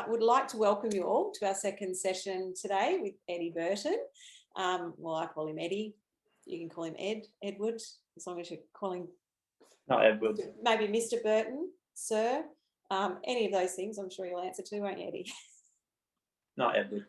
would like to welcome you all to our second session today with Eddie Burton. Well, I call him Eddie. You can call him Edward, as long as you're calling. Not Edward. Maybe Mr. Burton, sir. Any of those things, I'm sure you'll answer to, won't you, Eddie? Not Edward.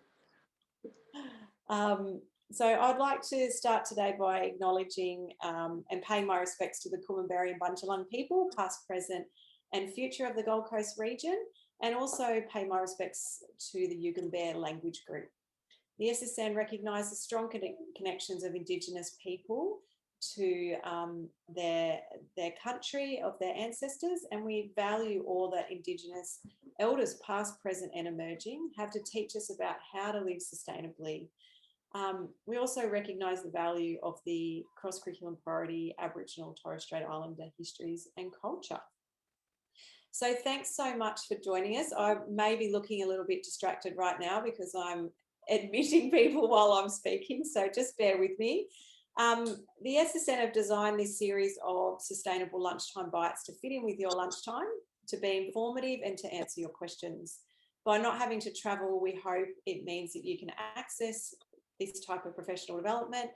So I'd like to start today by acknowledging and paying my respects to the Coomberry and Bundjalung people, past, present and future of the Gold Coast region, and also pay my respects to the Yugambeh language group. The SSN recognises strong connections of Indigenous people to their country, of their ancestors, and we value all that Indigenous elders, past, present and emerging, have to teach us about how to live sustainably. We also recognise the value of the cross-curriculum priority Aboriginal Torres Strait Islander histories and culture. So thanks so much for joining us. I may be looking a little bit distracted right now because I'm admitting people while I'm speaking, so just bear with me. The SSN have designed this series of sustainable lunchtime bites to fit in with your lunchtime, to be informative and to answer your questions. By not having to travel, we hope it means that you can access this type of professional development,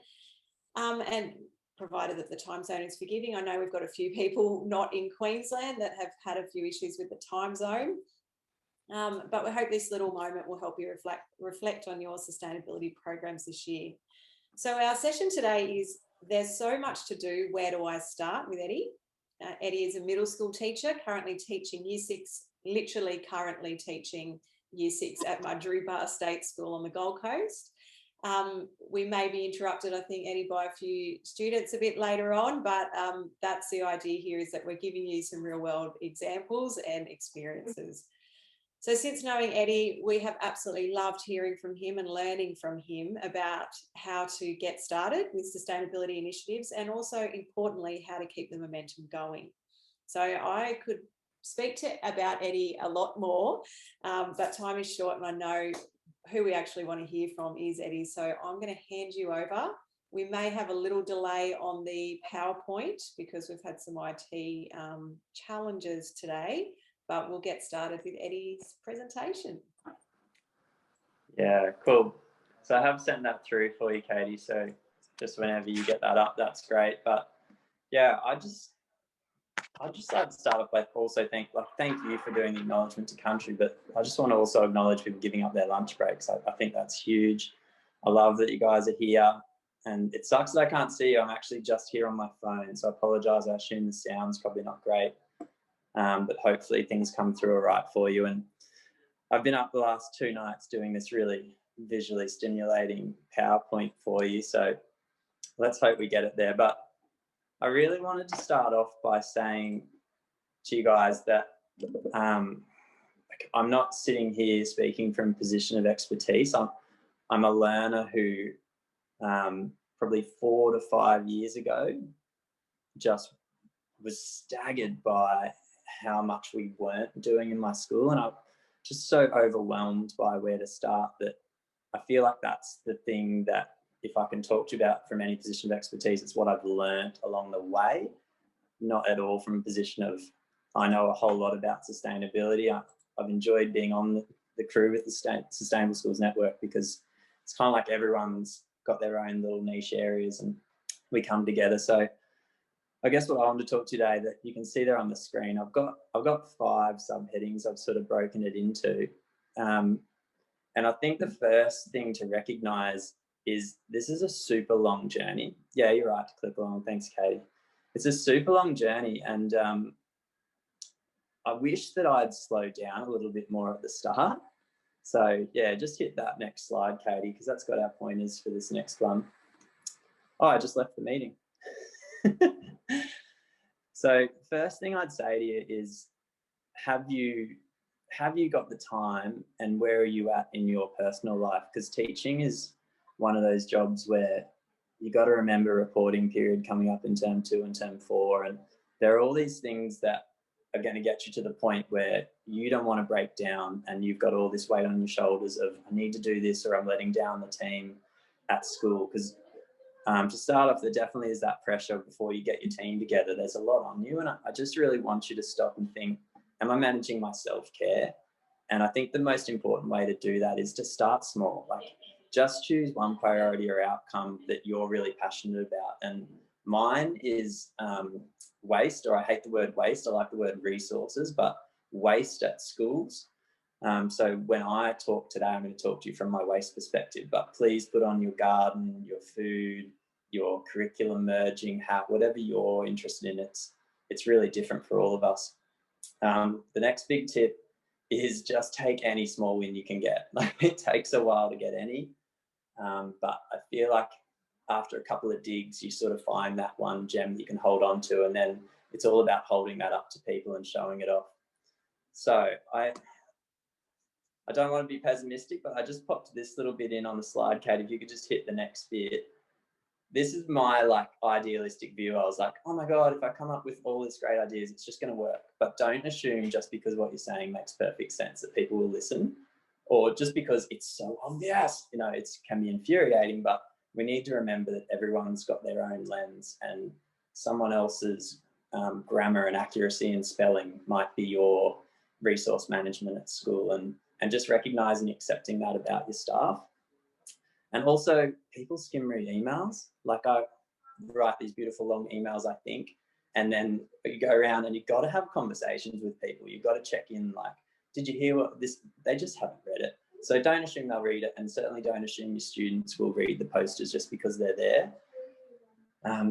and provided that the time zone is forgiving. I know we've got a few people not in Queensland that have had a few issues with the time zone, but we hope this little moment will help you reflect on your sustainability programs this year. So our session today is There's So Much to Do, Where Do I Start? With Eddie. Eddie is a middle school teacher, currently teaching Year 6, literally currently teaching Year 6 at Mudgeeraba State School on the Gold Coast. We may be interrupted, I think, Eddie, by a few students a bit later on, but that's the idea here, is that we're giving you some real world examples and experiences. So since knowing Eddie, we have absolutely loved hearing from him and learning from him about how to get started with sustainability initiatives, and also importantly, how to keep the momentum going. So I could speak about Eddie a lot more, but time is short and I know who we actually want to hear from is Eddie. So I'm going to hand you over. We may have a little delay on the PowerPoint because we've had some IT challenges today, but we'll get started with Eddie's presentation. Yeah, cool. So I have sent that through for you, Katie. So just whenever you get that up, that's great. But yeah, I'd just like to start off by also thank you for doing the acknowledgement to country, but I just want to also acknowledge people giving up their lunch breaks. I think that's huge. I love that you guys are here, and it sucks that I can't see you. I'm actually just here on my phone, so I apologise. I assume the sound's probably not great, but hopefully things come through all right for you. And I've been up the last 2 nights doing this really visually stimulating PowerPoint for you, so let's hope we get it there. But I really wanted to start off by saying to you guys that I'm not sitting here speaking from a position of expertise. I'm a learner who probably 4 to 5 years ago just was staggered by how much we weren't doing in my school, and I'm just so overwhelmed by where to start that I feel like that's the thing that, if I can talk to you about from any position of expertise, it's what I've learned along the way, not at all from a position of I know a whole lot about sustainability. I've enjoyed being on the crew with the Sustainable Schools Network because it's kind of like everyone's got their own little niche areas and we come together. So I guess what I want to talk to you today, that you can see there on the screen, I've got 5 subheadings I've sort of broken it into. And I think the first thing to recognise is this is a super long journey. Yeah, you're right to click along. Thanks, Katie. It's a super long journey, and I wish that I'd slowed down a little bit more at the start. So yeah, just hit that next slide, Katie, because that's got our pointers for this next one. Oh, I just left the meeting. So first thing I'd say to you is, have you got the time, and where are you at in your personal life? Because teaching is one of those jobs where you got to remember reporting period coming up in term 2 and term 4, and there are all these things that are going to get you to the point where you don't want to break down and you've got all this weight on your shoulders of I need to do this or I'm letting down the team at school. Because to start off, there definitely is that pressure before you get your team together. There's a lot on you, and I just really want you to stop and think, am I managing my self-care? And I think the most important way to do that is to start small. Like, just choose one priority or outcome that you're really passionate about. And mine is waste, or I hate the word waste, I like the word resources, but waste at schools. So when I talk today, I'm going to talk to you from my waste perspective, but please put on your garden, your food, your curriculum merging hat, whatever you're interested in. It's really different for all of us. The next big tip is just take any small win you can get. Like, it takes a while to get any, but I feel like after a couple of digs, you sort of find that one gem that you can hold on to, and then it's all about holding that up to people and showing it off. So I don't want to be pessimistic, but I just popped this little bit in on the slide, Kate. If you could just hit the next bit. This is my like idealistic view. I was like, oh my God, if I come up with all these great ideas, it's just going to work. But don't assume just because what you're saying makes perfect sense that people will listen, or just because it's so obvious. You know, it can be infuriating, but we need to remember that everyone's got their own lens, and someone else's grammar and accuracy and spelling might be your resource management at school, and just recognizing and accepting that about your staff. And also, people skim read emails. Like, I write these beautiful long emails, I think, and then you go around and you've got to have conversations with people. You've got to check in, like, did you hear what this? They just haven't read it. So don't assume they'll read it, and certainly don't assume your students will read the posters just because they're there.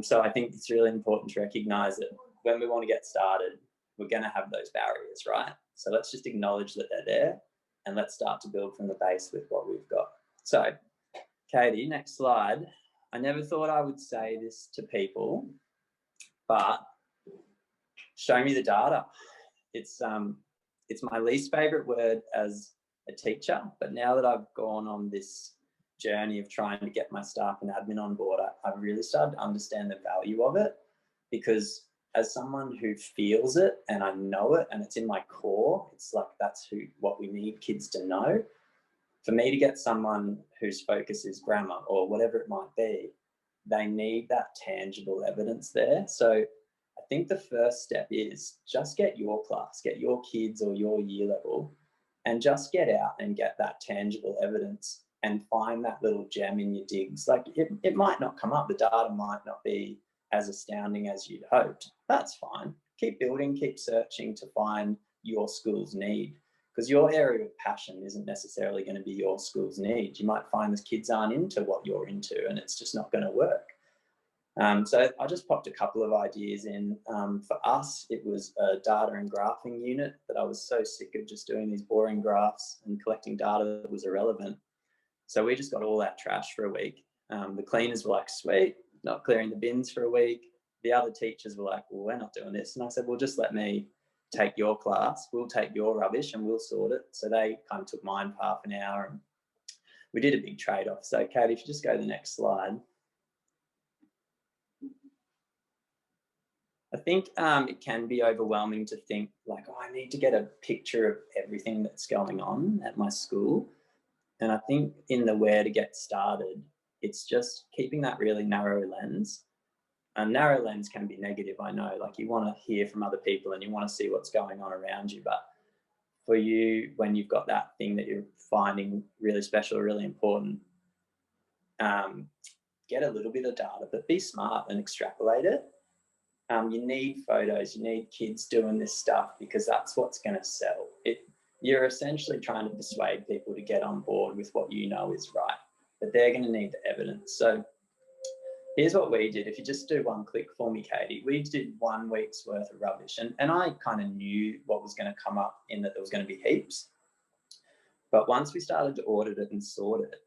So I think it's really important to recognize that when we want to get started, we're going to have those barriers, right? So let's just acknowledge that they're there, and let's start to build from the base with what we've got. So, Katie, next slide. I never thought I would say this to people, but show me the data. It's my least favorite word as a teacher, but now that I've gone on this journey of trying to get my staff and admin on board, I've really started to understand the value of it, because as someone who feels it and I know it and it's in my core, it's like that's what we need kids to know. For me to get someone whose focus is grammar or whatever it might be, they need that tangible evidence there. So I think the first step is just get your class, get your kids or your year level, and just get out and get that tangible evidence and find that little gem in your digs. Like, it might not come up, the data might not be as astounding as you'd hoped. That's fine. Keep building, keep searching to find your school's need, because your area of passion isn't necessarily going to be your school's need. You might find the kids aren't into what you're into, and it's just not going to work. So I just popped a couple of ideas in. For us, it was a data and graphing unit that I was so sick of just doing these boring graphs and collecting data that was irrelevant. So we just got all that trash for a week. The cleaners were like, sweet, not clearing the bins for a week. The other teachers were like, well, we're not doing this. And I said, well, just let me take your class. We'll take your rubbish and we'll sort it. So they kind of took mine for half an hour, and we did a big trade-off. So Kate, if you just go to the next slide. I think it can be overwhelming to think like, oh, I need to get a picture of everything that's going on at my school. And I think in the where to get started, it's just keeping that really narrow lens. A narrow lens can be negative, I know, like you want to hear from other people and you want to see what's going on around you. But for you, when you've got that thing that you're finding really special, really important, get a little bit of data, but be smart and extrapolate it. You need photos, you need kids doing this stuff, because that's what's going to sell. You're essentially trying to persuade people to get on board with what you know is right, but they're going to need the evidence. So here's what we did. If you just do one click for me, Katie, we did 1 week's worth of rubbish. And I kind of knew what was going to come up, in that there was going to be heaps. But once we started to audit it and sort it,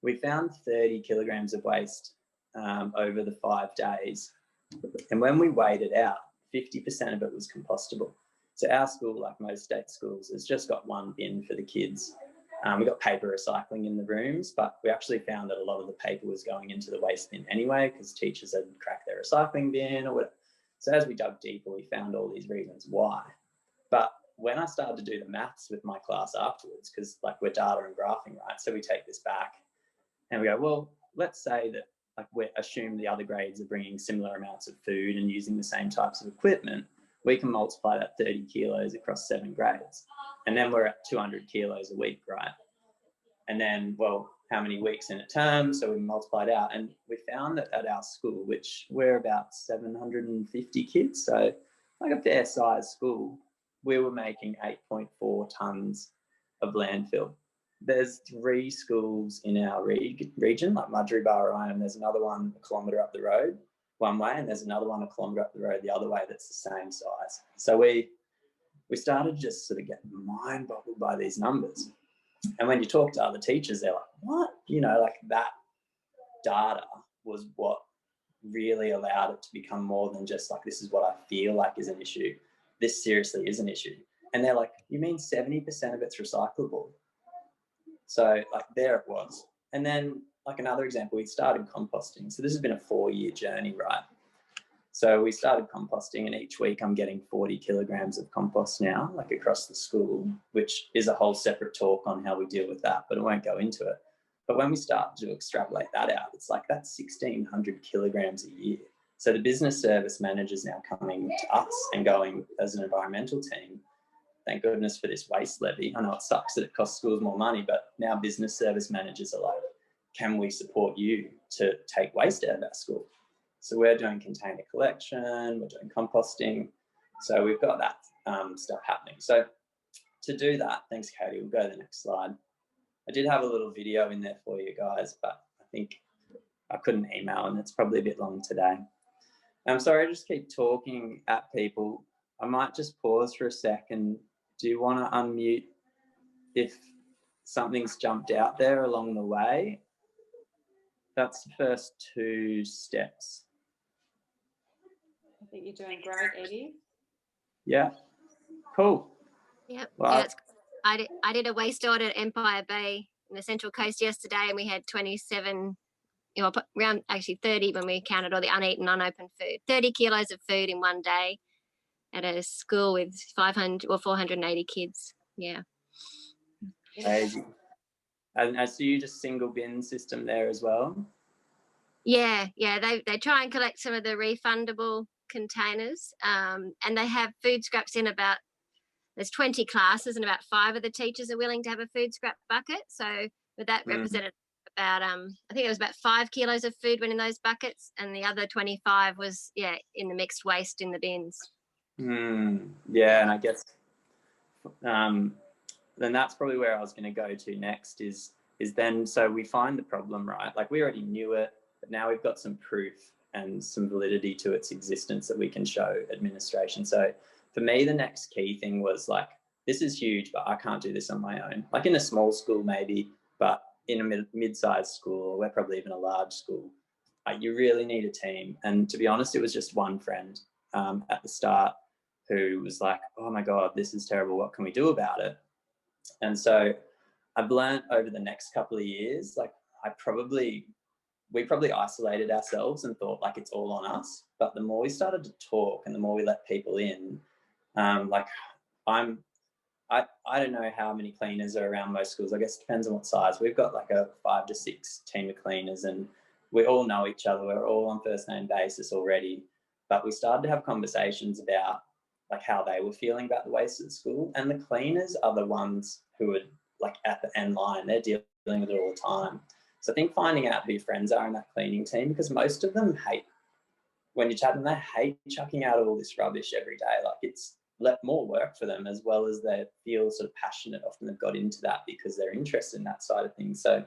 we found 30 kilograms of waste over the 5 days. And when we weighed it out, 50% of it was compostable. So our school, like most state schools, has just got one bin for the kids. We got paper recycling in the rooms, but we actually found that a lot of the paper was going into the waste bin anyway, because teachers had cracked their recycling bin or whatever. So as we dug deeper, we found all these reasons why. But when I started to do the maths with my class afterwards, because like we're data and graphing, right? So we take this back and we go, well, let's say that like we assume the other grades are bringing similar amounts of food and using the same types of equipment. we can multiply that 30 kilos across 7 grades. And then we're at 200 kilos a week, right? And then, well, how many weeks in a term? So we multiplied out, and we found that at our school, which we're about 750 kids, so like a fair size school, we were making 8.4 tonnes of landfill. There's 3 schools in our region, like Mudgery-Barwon, and there's another one a kilometre up the road one way, and there's another one a kilometre up the road the other way that's the same size. So we started just sort of getting mind boggled by these numbers. And when you talk to other teachers, they're like, what? You know, like that data was what really allowed it to become more than just like, this is what I feel like is an issue. This seriously is an issue. And they're like, you mean 70% of it's recyclable? So like there it was. And then like another example, we started composting. So this has been a 4-year journey, right? So we started composting, and each week I'm getting 40 kilograms of compost now, like across the school, which is a whole separate talk on how we deal with that, but I won't go into it. But when we start to extrapolate that out, it's like that's 1,600 kilograms a year. So the business service managers now coming to us and going, as an environmental team, thank goodness for this waste levy. I know it sucks that it costs schools more money, but now business service managers are like, can we support you to take waste out of our school? So we're doing container collection, we're doing composting. So we've got that stuff happening. So to do that, thanks, Katie, we'll go to the next slide. I did have a little video in there for you guys, but I think I couldn't email, and it's probably a bit long today. I'm sorry, I just keep talking at people. I might just pause for a second. Do you want to unmute if something's jumped out there along the way? That's the first 2 steps. I think you're doing great, Eddie. Yeah, cool. Yep. Well, Yeah, I did a waste audit at Empire Bay in the Central Coast yesterday, and we had 27, you know, around actually 30 when we counted all the uneaten, unopened food. 30 kilos of food in one day at a school with 500 or 480 kids. Yeah. crazy. And I see you just single bin system there as well. Yeah, they try and collect some of the refundable containers, and they have food scraps in about, there's 20 classes, and about 5 of the teachers are willing to have a food scrap bucket. So with that represented about, I think it was about 5 kilos of food went in those buckets, and the other 25 was, in the mixed waste in the bins. Yeah, and I guess then that's probably where I was going to go to next is then, so we find the problem, right? Like we already knew it, but now we've got some proof and some validity to its existence that we can show administration. So for me, the next key thing was like, this is huge, but I can't do this on my own. Like in a small school maybe, but in a mid-sized school, or we're probably even a large school, you really need a team. And to be honest, it was just one friend at the start who was like, oh my God, this is terrible. What can we do about it? And so I've learned over the next couple of years, like we probably isolated ourselves and thought like it's all on us. But the more we started to talk and the more we let people in, like I don't know how many cleaners are around most schools. I guess it depends on what size. We've got like a 5 to 6 team of cleaners, and we all know each other. We're all on first name basis already. But we started to have conversations about like how they were feeling about the waste at school. And the cleaners are the ones who are like at the end line. They're dealing with it all the time. So I think finding out who your friends are in that cleaning team, because most of them hate, when you chat them, they hate chucking out all this rubbish every day. Like it's more work for them, as well as they feel sort of passionate. Often they've got into that because they're interested in that side of things. So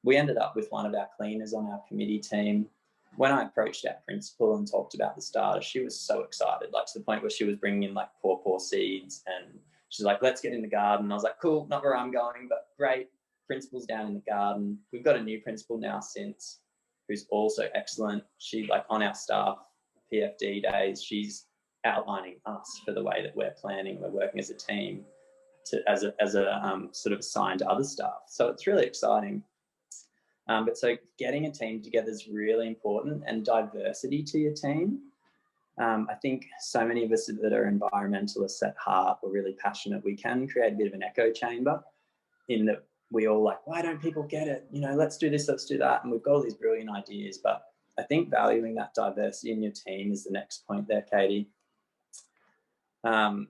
we ended up with one of our cleaners on our committee team. When I approached our principal and talked about the starter, she was so excited, like to the point where she was bringing in like pawpaw seeds, and she's like, let's get in the garden. I was like, cool, not where I'm going, but great. Principal's down in the garden. We've got a new principal now since, who's also excellent. She like on our staff PFD days, she's outlining us for the way that we're planning. We're working as a team as a sort of assigned to other staff. So it's really exciting. But so getting a team together is really important, and diversity to your team. I think so many of us that are environmentalists at heart or really passionate, we can create a bit of an echo chamber in that we all like, why don't people get it? You know, let's do this, let's do that. And we've got all these brilliant ideas, but I think valuing that diversity in your team is the next point there, Katie. And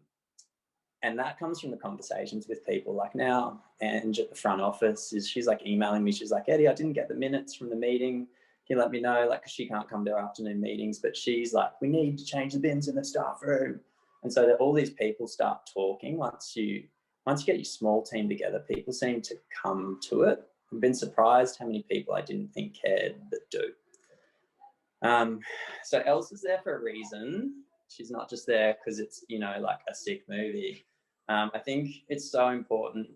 that comes from the conversations with people. Like now, Ange at the front office she's like emailing me. She's like, Eddie, I didn't get the minutes from the meeting. Can you let me know? Like, 'cause she can't come to our afternoon meetings, but she's like, we need to change the bins in the staff room. And so that all these people start talking. Once you get your small team together, people seem to come to it. I've been surprised how many people I didn't think cared that do. So Elsa's there for a reason. She's not just there because it's, you know, like a sick movie. I think it's so important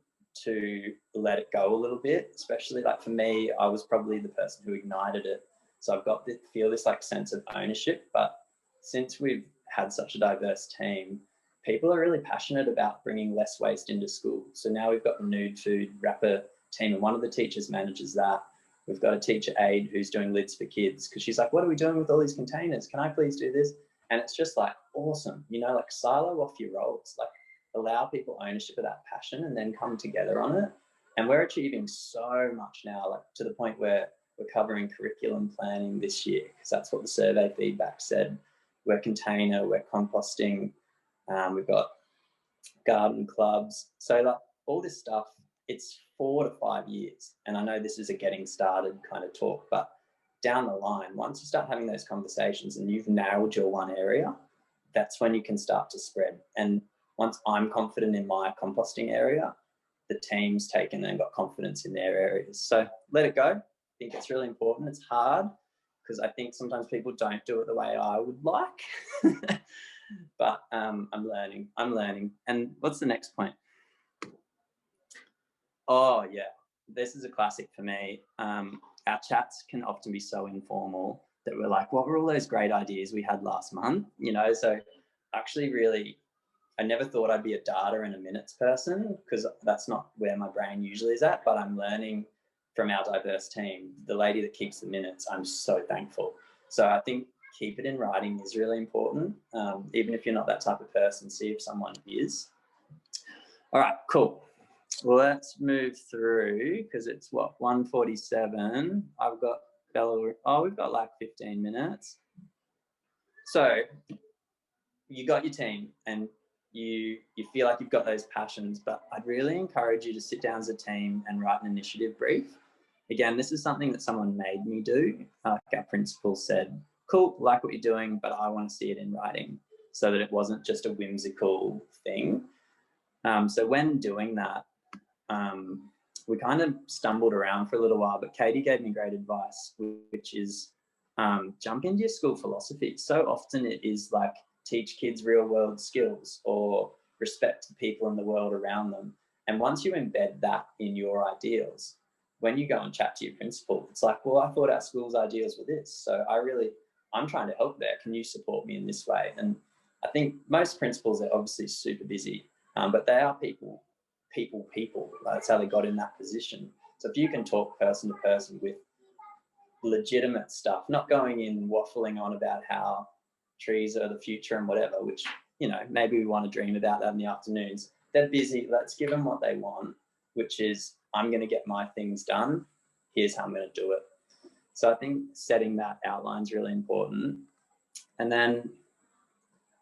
to let it go a little bit, especially like for me, I was probably the person who ignited it. So I've got to feel this like sense of ownership. But since we've had such a diverse team, people are really passionate about bringing less waste into school. So now we've got the nude food wrapper team, and one of the teachers manages that. We've got a teacher aide who's doing lids for kids because she's like, what are we doing with all these containers? Can I please do this? And it's just like awesome, you know, like silo off your roles, like allow people ownership of that passion and then come together on it. And we're achieving so much now, like to the point where we're covering curriculum planning this year because that's what the survey feedback said. We're container, we're composting, we've got garden clubs. So like all this stuff, it's 4 to 5 years. And I know this is a getting started kind of talk, but down the line, once you start having those conversations and you've nailed your one area, that's when you can start to spread. And once I'm confident in my composting area, the team's taken and got confidence in their areas. So let it go. I think it's really important. It's hard because I think sometimes people don't do it the way I would like. But I'm learning. And what's the next point? Oh, yeah, this is a classic for me. Our chats can often be so informal that we're like, what were all those great ideas we had last month? You know, so actually really, I never thought I'd be a data and a minutes person because that's not where my brain usually is at, but I'm learning from our diverse team. The lady that keeps the minutes, I'm so thankful. So I think keep it in writing is really important. Even if you're not that type of person, see if someone is. All right, cool. Well, let's move through because it's what, 1:47. I've got Bella. Oh, we've got like 15 minutes. So you got your team and you feel like you've got those passions, but I'd really encourage you to sit down as a team and write an initiative brief. Again, this is something that someone made me do. Like our principal said, cool, like what you're doing, but I want to see it in writing so that it wasn't just a whimsical thing. So when doing that, we kind of stumbled around for a little while, but Katie gave me great advice, which is jump into your school philosophy. So often it is like teach kids real world skills or respect the people in the world around them. And once you embed that in your ideals, when you go and chat to your principal, it's like, well, I thought our school's ideals were this. So I'm trying to help there. Can you support me in this way? And I think most principals are obviously super busy, but they are people. That's how they got in that position. So if you can talk person to person with legitimate stuff, not going in waffling on about how trees are the future and whatever, which, you know, maybe we want to dream about that in the afternoons. They're busy. Let's give them what they want, which is I'm going to get my things done. Here's how I'm going to do it. So I think setting that outline is really important. And then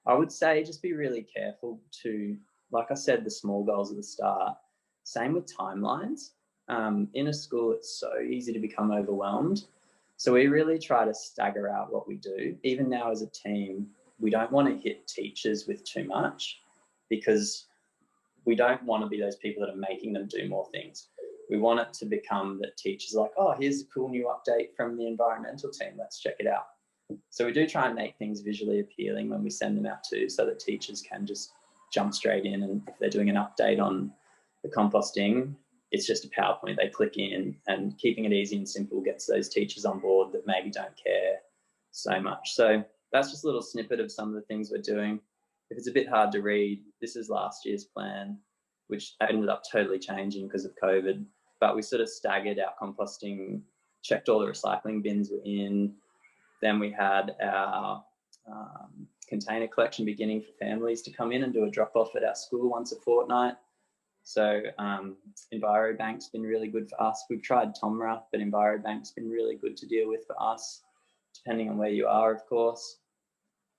I would say just be really careful to, like I said, the small goals at the start. Same with timelines. In a school, it's so easy to become overwhelmed. So we really try to stagger out what we do. Even now as a team, we don't want to hit teachers with too much because we don't want to be those people that are making them do more things. We want it to become that teachers are like, oh, here's a cool new update from the environmental team. Let's check it out. So we do try and make things visually appealing when we send them out too, so that teachers can just jump straight in. And if they're doing an update on the composting, it's just a PowerPoint. They click in, and keeping it easy and simple gets those teachers on board that maybe don't care so much. So that's just a little snippet of some of the things we're doing. If it's a bit hard to read, this is last year's plan, which ended up totally changing because of COVID. But we sort of staggered our composting, checked all the recycling bins were in. Then we had our container collection beginning for families to come in and do a drop-off at our school once a fortnight. So EnviroBank's been really good for us. We've tried Tomra, but EnviroBank's been really good to deal with for us, depending on where you are, of course.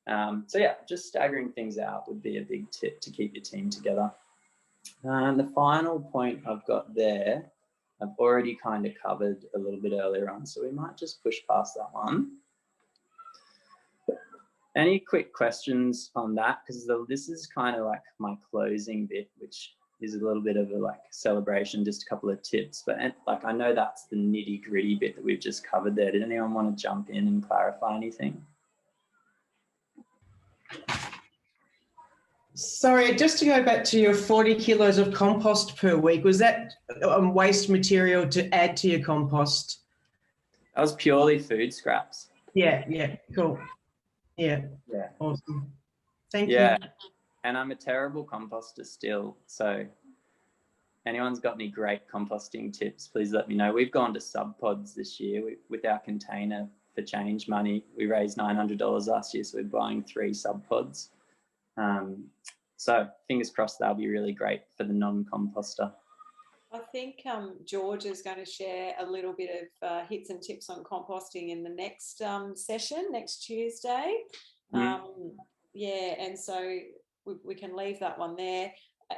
So yeah, just staggering things out would be a big tip to keep your team together. And the final point I've got there, I've already kind of covered a little bit earlier on, so we might just push past that one. Any quick questions on that? Because this is kind of like my closing bit, which is a little bit of a like celebration, just a couple of tips. But like I know that's the nitty gritty bit that we've just covered there. Did anyone want to jump in and clarify anything? Sorry, just to go back to your 40 kilos of compost per week, was that waste material to add to your compost? That was purely food scraps. Yeah, cool. Yeah, awesome. Thank you. And I'm a terrible composter still, so anyone's got any great composting tips, please let me know. We've gone to sub pods this year with our container for change money. We raised $900 last year, so we're buying 3 sub pods. So fingers crossed that'll be really great for the non-composter. I think George is going to share a little bit of hits and tips on composting in the next session, next Tuesday. Yeah, and so we can leave that one there.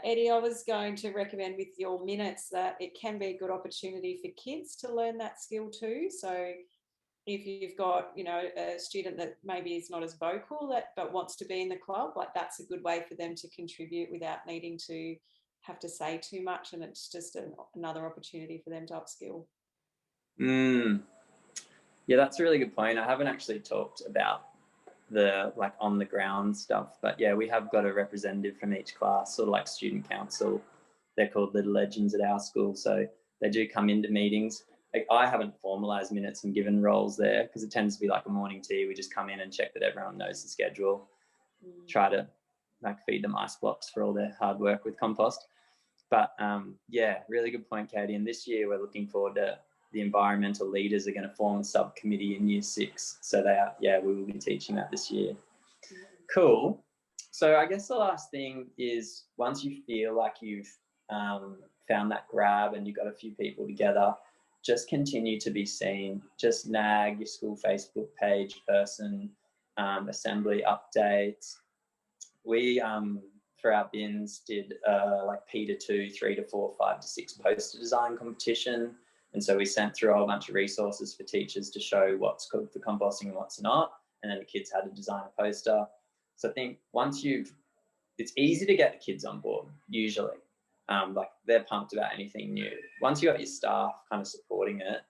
Eddie, I was going to recommend with your minutes that it can be a good opportunity for kids to learn that skill too. So if you've got, you know, a student that maybe is not as vocal but wants to be in the club, like that's a good way for them to contribute without needing to have to say too much, and it's just another opportunity for them to upskill. Yeah, that's a really good point. I haven't actually talked about the like on the ground stuff, but yeah, we have got a representative from each class, sort of like student council. They're called Little Legends at our school, so they do come into meetings. Like, I haven't formalized minutes and given roles there because it tends to be like a morning tea. We just come in and check that everyone knows the schedule, try to like feed them ice blocks for all their hard work with compost. But yeah, really good point, Katie. And this year we're looking forward to the environmental leaders are going to form a subcommittee in year 6. So we will be teaching that this year. Cool. So I guess the last thing is, once you feel like you've found that grab and you've got a few people together, just continue to be seen. Just nag your school Facebook page person, assembly updates. We, for our bins, did like P to 2, 3 to 4, 5 to 6 poster design competition. And so we sent through a whole bunch of resources for teachers to show what's good for composting and what's not. And then the kids had to design a poster. So I think it's easy to get the kids on board, usually. Like they're pumped about anything new. Once you got your staff kind of supporting it,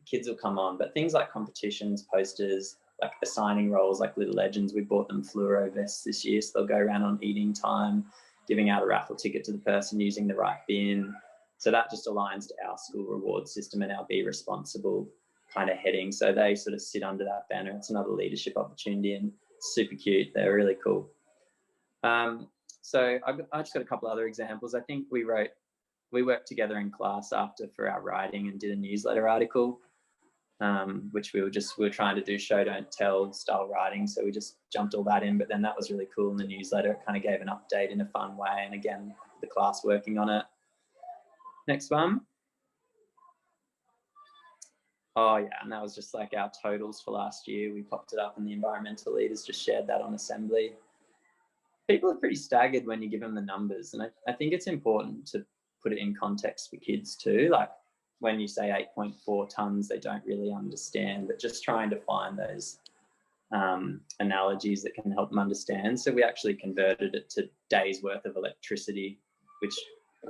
kids will come on. But things like competitions, posters, like assigning roles, like Little Legends, we bought them fluoro vests this year, so they'll go around on eating time, giving out a raffle ticket to the person using the right bin. So that just aligns to our school reward system and our Be Responsible kind of heading. So they sort of sit under that banner. It's another leadership opportunity and super cute. They're really cool. So I just got a couple other examples. I think we worked together in class after for our writing and did a newsletter article, which we were trying to do show don't tell style writing. So we just jumped all that in, but then that was really cool in the newsletter. It kind of gave an update in a fun way. And again, the class working on it. Next one. Oh yeah, and that was just like our totals for last year. We popped it up and the environmental leaders just shared that on assembly. People are pretty staggered when you give them the numbers. And I think it's important to put it in context for kids too. Like when you say 8.4 tons, they don't really understand, but just trying to find those analogies that can help them understand. So we actually converted it to days worth of electricity, which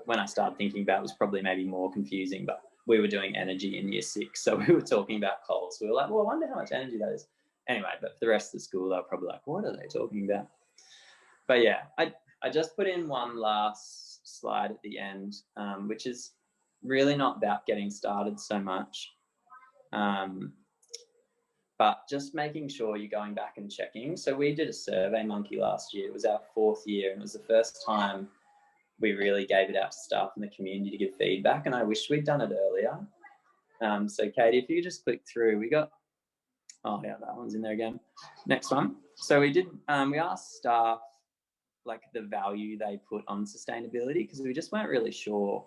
when I started thinking about it was probably maybe more confusing, but we were doing energy in year 6. So we were talking about coal. So we were like, well, I wonder how much energy that is. Anyway, but for the rest of the school, they're probably like, what are they talking about? But yeah, I just put in one last slide at the end, which is really not about getting started so much, but just making sure you're going back and checking. So we did a Survey Monkey last year. It was our 4th year, and it was the first time we really gave it out to staff in the community to give feedback, and I wish we'd done it earlier. So Katie, if you just click through, we got, oh yeah, that one's in there again. Next one. So we asked staff like the value they put on sustainability, because we just weren't really sure.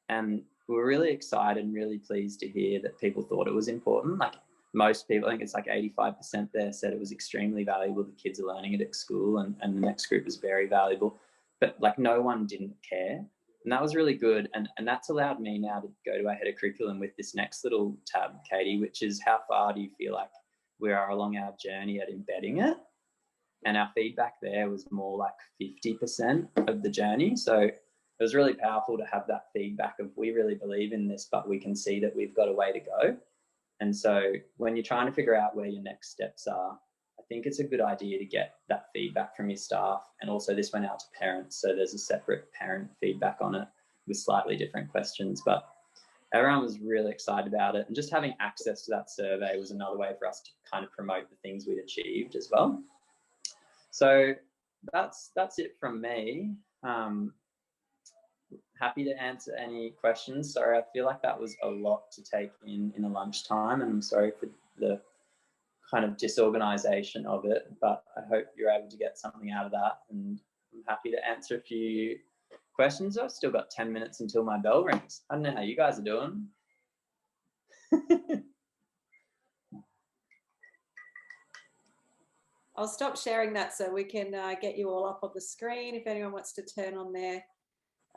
And we were really excited and really pleased to hear that people thought it was important. Like most people, I think it's like 85% there, said it was extremely valuable. The kids are learning it at school, and the next group is very valuable. But like no one didn't care. And that was really good. And that's allowed me now to go to our head of curriculum with this next little tab, Katie, which is how far do you feel like we are along our journey at embedding it? And our feedback there was more like 50% of the journey. So it was really powerful to have that feedback of, we really believe in this, but we can see that we've got a way to go. And so when you're trying to figure out where your next steps are, I think it's a good idea to get that feedback from your staff. And also this went out to parents, so there's a separate parent feedback on it with slightly different questions. But everyone was really excited about it, and just having access to that survey was another way for us to kind of promote the things we'd achieved as well. So that's it from me. Happy to answer any questions. Sorry, I feel like that was a lot to take in a lunchtime, and I'm sorry for the kind of disorganization of it, but I hope you're able to get something out of that, and I'm happy to answer a few questions. I've still got 10 minutes until my bell rings. I don't know how you guys are doing. I'll stop sharing that so we can get you all up on the screen if anyone wants to turn on their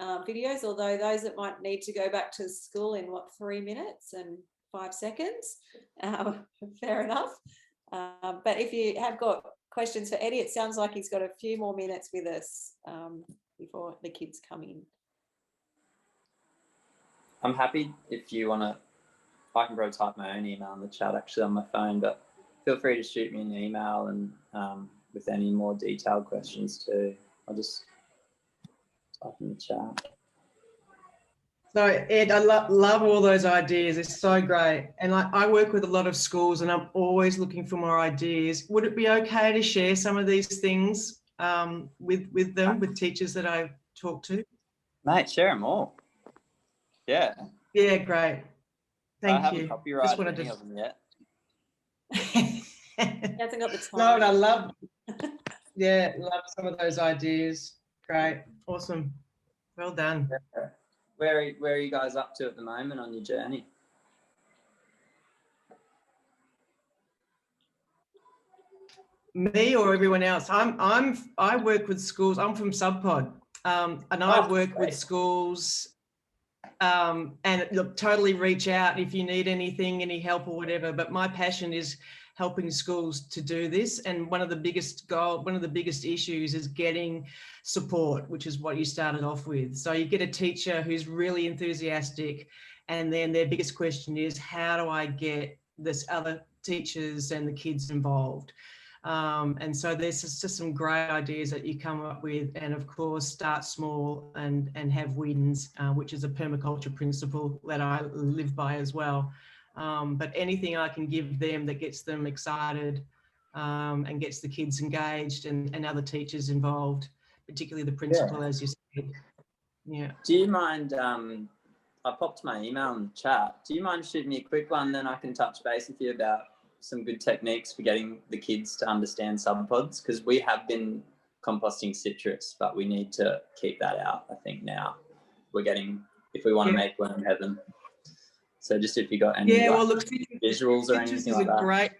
videos, although those that might need to go back to school in 3 minutes and 5 seconds, fair enough. But if you have got questions for Eddie, it sounds like he's got a few more minutes with us before the kids come in. I'm happy if you want to, I can probably type my own email in the chat actually on my phone, but feel free to shoot me an email and with any more detailed questions too. I'll just type in the chat. So Ed, I love all those ideas. It's so great. And I work with a lot of schools, and I'm always looking for more ideas. Would it be okay to share some of these things with them, with teachers that I talk to? Mate, share them all. Yeah. Yeah, great. Thank you. I haven't copyrighted any of them yet. He hasn't got the time. No, and I love some of those ideas. Great. Awesome. Well done. Yeah. Where are you guys up to at the moment on your journey? Me or everyone else? I work with schools. I'm from Subpod, and I work with schools. And look, totally reach out if you need anything, any help or whatever. But my passion is helping schools to do this. And one of the biggest issues is getting support, which is what you started off with. So you get a teacher who's really enthusiastic, and then their biggest question is, how do I get this other teachers and the kids involved? And so there's just some great ideas that you come up with, and of course start small and have wins, which is a permaculture principle that I live by as well. But anything I can give them that gets them excited and gets the kids engaged and other teachers involved, particularly the principal, as you said. Yeah. Do you mind, I popped my email in the chat. Do you mind shooting me a quick one, then I can touch base with you about some good techniques for getting the kids to understand subpods? Because we have been composting citrus, but we need to keep that out, I think, now. If we want to make one in heaven. So just if you got any visuals or anything like that. Great.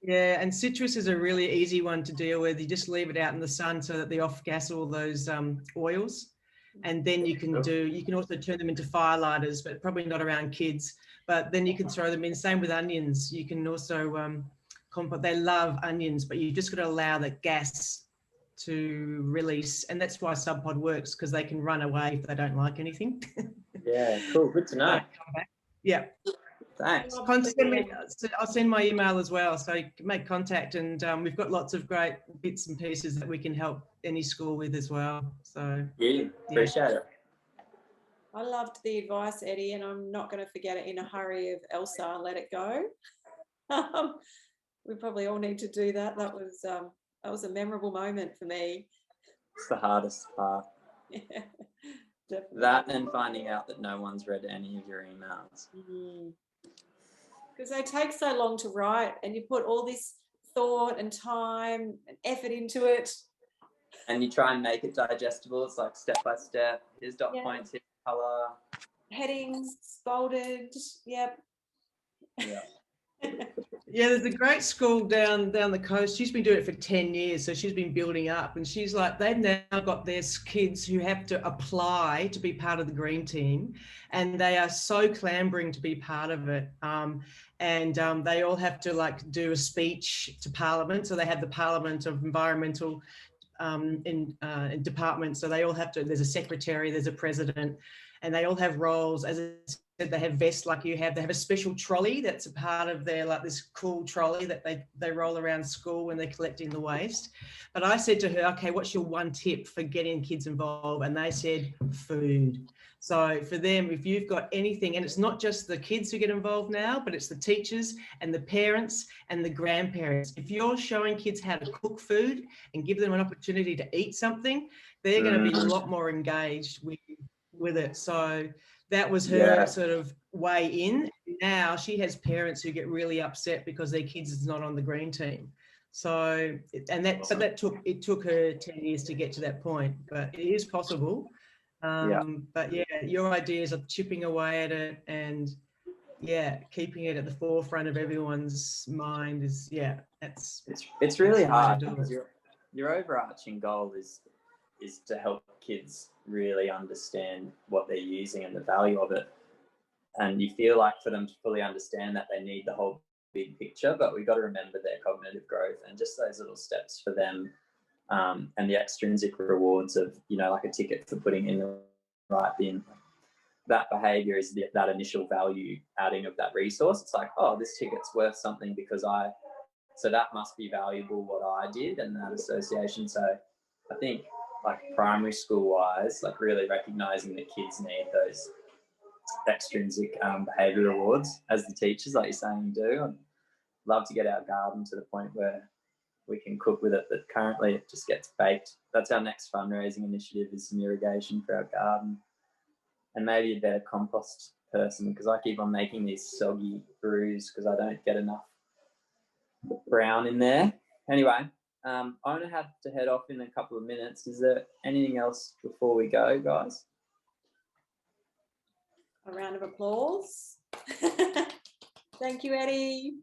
Yeah, and citrus is a really easy one to deal with. You just leave it out in the sun so that they off-gas all those oils. And then you can also turn them into firelighters, but probably not around kids. But then you can throw them in. Same with onions. You can also they love onions, but you just got to allow the gas to release. And that's why Subpod works, because they can run away if they don't like anything. Yeah, cool. Good to know. Yeah. Thanks. I'll send my email as well, so you can make contact, and we've got lots of great bits and pieces that we can help any school with as well. So yeah, appreciate it. I loved the advice, Eddie, and I'm not going to forget it in a hurry of Elsa, let it go. We probably all need to do that. That was a memorable moment for me. It's the hardest part. Yeah, definitely. That and finding out that no one's read any of your emails. Because they take so long to write, and you put all this thought and time and effort into it. And you try and make it digestible. It's like step by step. Here's dot points, here's colour. Headings, bolded, yep. Yeah. Yeah, there's a great school down the coast. She's been doing it for 10 years, so she's been building up. And she's like, they've now got their kids who have to apply to be part of the green team, and they are so clambering to be part of it. They all have to like do a speech to Parliament. So they have the Parliament of Environmental in departments. So they all have to. There's a secretary, there's a president, and they all have roles. As I said, they have vests like you have. They have a special trolley that's a part of their, like this cool trolley that they roll around school when they're collecting the waste. But I said to her, okay, what's your one tip for getting kids involved? And they said food. So for them, if you've got anything, and it's not just the kids who get involved now, but it's the teachers and the parents and the grandparents. If you're showing kids how to cook food and give them an opportunity to eat something, they're going to be a lot more engaged with it. So that was her sort of way in. Now she has parents who get really upset because their kids is not on the green team. So, but it took her 10 years to get to that point, but it is possible. But yeah, your ideas of chipping away at it and keeping it at the forefront of everyone's mind is it's really hard because your overarching goal is to help kids really understand what they're using and the value of it. And you feel like for them to fully understand that, they need the whole big picture, but we've got to remember their cognitive growth and just those little steps for them, and the extrinsic rewards of, like a ticket for putting in the right bin. That behavior is that initial value adding of that resource. It's like, oh, this ticket's worth something because so that must be valuable what I did, and that association. So I think, like primary school wise, like really recognizing that kids need those extrinsic behavior rewards as the teachers, like you're saying, you do. I'd love to get our garden to the point where we can cook with it, but currently it just gets baked. That's our next fundraising initiative, is some irrigation for our garden, and maybe a better compost person, because I keep on making these soggy brews because I don't get enough brown in there. Anyway, I'm going to have to head off in a couple of minutes. Is there anything else before we go, guys? A round of applause. Thank you, Eddie.